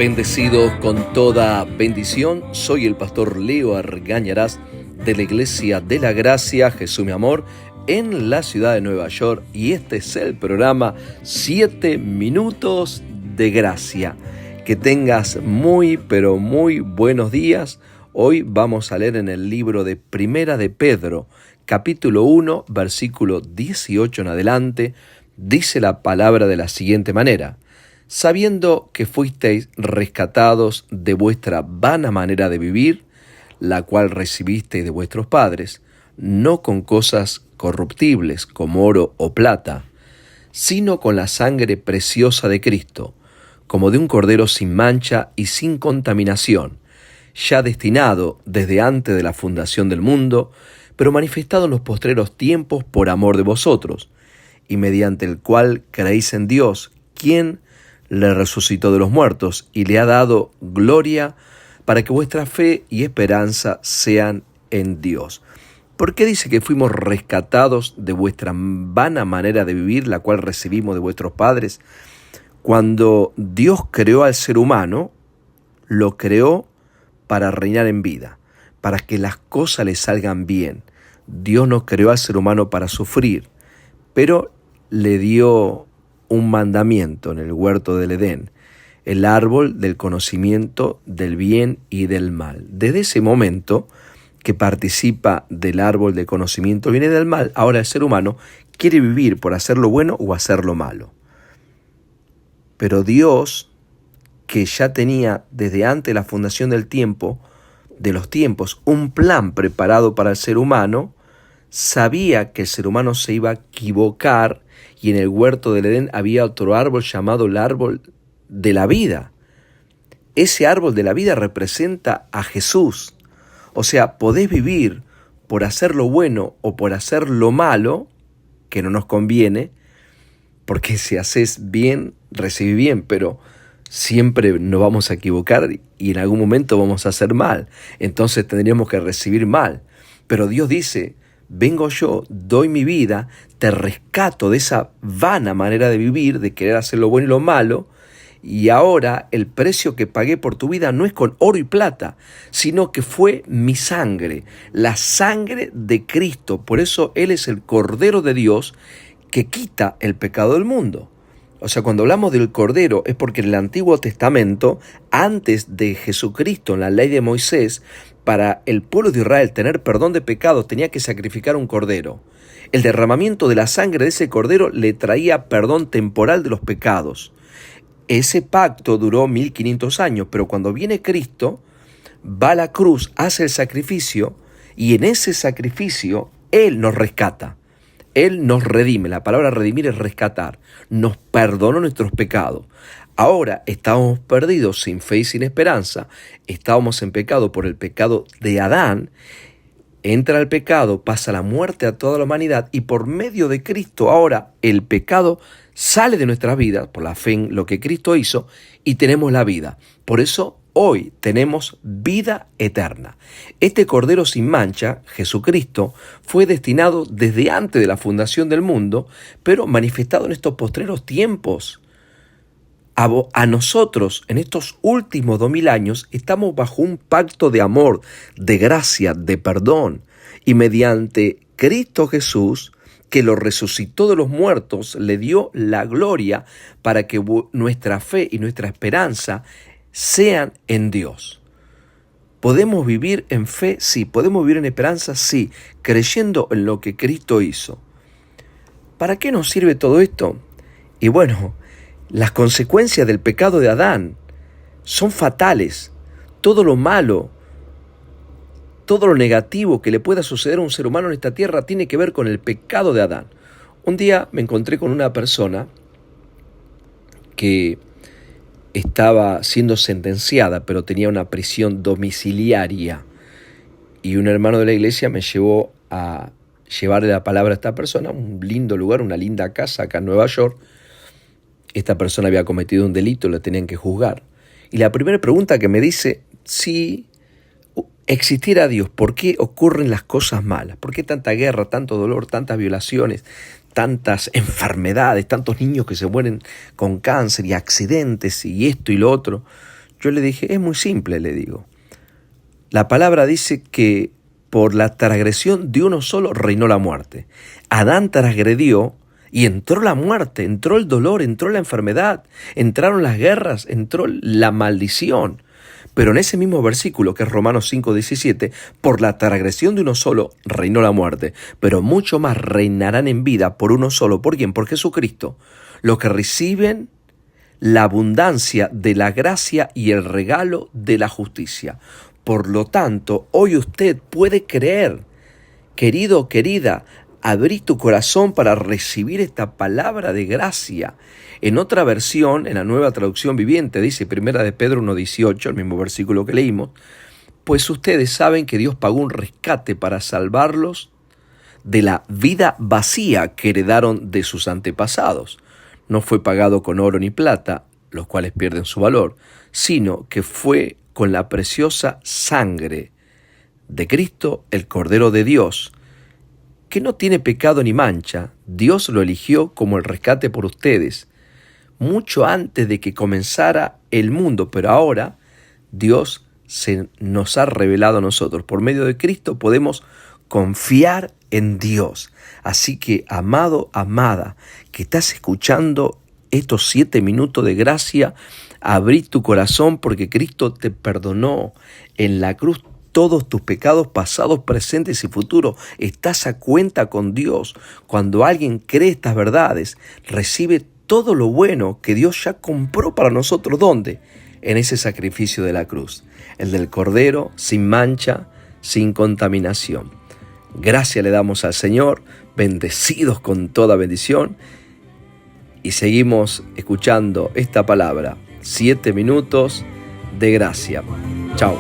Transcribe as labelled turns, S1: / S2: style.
S1: Bendecidos con toda bendición, soy el pastor Leo Argañarás de la Iglesia de la Gracia, Jesús mi amor, en la ciudad de Nueva York, y este es el programa 7 minutos de gracia. Que tengas muy buenos días. Hoy vamos a leer en el libro de Primera de Pedro, capítulo 1, versículo 18 en adelante. Dice la palabra de la siguiente manera: sabiendo que fuisteis rescatados de vuestra vana manera de vivir, la cual recibisteis de vuestros padres, no con cosas corruptibles como oro o plata, sino con la sangre preciosa de Cristo, como de un cordero sin mancha y sin contaminación, ya destinado desde antes de la fundación del mundo, pero manifestado en los postreros tiempos por amor de vosotros, y mediante el cual creéis en Dios, quien le resucitó de los muertos y le ha dado gloria, para que vuestra fe y esperanza sean en Dios. ¿Por qué dice que fuimos rescatados de vuestra vana manera de vivir, la cual recibimos de vuestros padres? Cuando Dios creó al ser humano, lo creó para reinar en vida, para que las cosas le salgan bien. Dios no creó al ser humano para sufrir, pero le dio un mandamiento en el huerto del Edén, el árbol del conocimiento del bien y del mal. Desde ese momento que participa del árbol del conocimiento del bien y del mal, ahora el ser humano quiere vivir por hacer lo bueno o hacer lo malo. Pero Dios, que ya tenía desde antes de la fundación del tiempo, de los tiempos, un plan preparado para el ser humano, sabía que el ser humano se iba a equivocar, y en el huerto del Edén había otro árbol llamado el árbol de la vida. Ese árbol de la vida representa a Jesús. O sea, podés vivir por hacer lo bueno o por hacer lo malo, que no nos conviene, porque si haces bien, recibís bien, pero siempre nos vamos a equivocar y en algún momento vamos a hacer mal. Entonces tendríamos que recibir mal. Pero Dios dice: vengo yo, doy mi vida, te rescato de esa vana manera de vivir, de querer hacer lo bueno y lo malo, y ahora el precio que pagué por tu vida no es con oro y plata, sino que fue mi sangre, la sangre de Cristo. Por eso Él es el Cordero de Dios que quita el pecado del mundo. O sea, cuando hablamos del Cordero es porque en el Antiguo Testamento, antes de Jesucristo, en la ley de Moisés, para el pueblo de Israel tener perdón de pecados tenía que sacrificar un cordero. El derramamiento de la sangre de ese cordero le traía perdón temporal de los pecados. Ese pacto duró 1500 años, pero cuando viene Cristo, va a la cruz, hace el sacrificio, y en ese sacrificio Él nos rescata. Él nos redime. La palabra redimir es rescatar. Nos perdonó nuestros pecados. Ahora estábamos perdidos, sin fe y sin esperanza. Estábamos en pecado por el pecado de Adán. Entra el pecado, pasa la muerte a toda la humanidad, y por medio de Cristo ahora el pecado sale de nuestras vidas por la fe en lo que Cristo hizo, y tenemos la vida. Por eso hoy tenemos vida eterna. Este Cordero sin mancha, Jesucristo, fue destinado desde antes de la fundación del mundo, pero manifestado en estos postreros tiempos. A nosotros, en estos últimos 2000 años, estamos bajo un pacto de amor, de gracia, de perdón. Y mediante Cristo Jesús, que lo resucitó de los muertos, le dio la gloria para que nuestra fe y nuestra esperanza sean en Dios. ¿Podemos vivir en fe? Sí. ¿Podemos vivir en esperanza? Sí. Creyendo en lo que Cristo hizo. ¿Para qué nos sirve todo esto? Y bueno, las consecuencias del pecado de Adán son fatales. Todo lo malo, todo lo negativo que le pueda suceder a un ser humano en esta tierra tiene que ver con el pecado de Adán. Un día me encontré con una persona que estaba siendo sentenciada, pero tenía una prisión domiciliaria. Y un hermano de la iglesia me llevó a llevarle la palabra a esta persona, un lindo lugar, una linda casa acá en Nueva York. Esta persona había cometido un delito, lo tenían que juzgar. Y la primera pregunta que me dice: si existiera Dios, ¿por qué ocurren las cosas malas? ¿Por qué tanta guerra, tanto dolor, tantas violaciones, tantas enfermedades, tantos niños que se mueren con cáncer y accidentes y esto y lo otro? Yo le dije, es muy simple, le digo. La palabra dice que por la transgresión de uno solo reinó la muerte. Adán transgredió y entró la muerte, entró el dolor, entró la enfermedad, entraron las guerras, entró la maldición. Pero en ese mismo versículo, que es Romanos 5:17, por la transgresión de uno solo reinó la muerte, pero mucho más reinarán en vida por uno solo. ¿Por quién? Por Jesucristo. Los que reciben la abundancia de la gracia y el regalo de la justicia. Por lo tanto, hoy usted puede creer, querido o querida, abrir tu corazón para recibir esta palabra de gracia. En otra versión, en la Nueva Traducción Viviente, dice 1 de Pedro 1:18, el mismo versículo que leímos, pues ustedes saben que Dios pagó un rescate para salvarlos de la vida vacía que heredaron de sus antepasados. No fue pagado con oro ni plata, los cuales pierden su valor, sino que fue con la preciosa sangre de Cristo, el Cordero de Dios, que no tiene pecado ni mancha. Dios lo eligió como el rescate por ustedes, mucho antes de que comenzara el mundo, pero ahora Dios se nos ha revelado a nosotros. Por medio de Cristo podemos confiar en Dios. Así que, amado, amada, que estás escuchando estos 7 minutos de gracia, abrí tu corazón porque Cristo te perdonó en la cruz todos tus pecados pasados, presentes y futuros. Estás a cuenta con Dios. Cuando alguien cree estas verdades, recibe todo lo bueno que Dios ya compró para nosotros. ¿Dónde? En ese sacrificio de la cruz, el del Cordero, sin mancha, sin contaminación. Gracias le damos al Señor, bendecidos con toda bendición, y seguimos escuchando esta palabra, 7 minutos de gracia. Chao.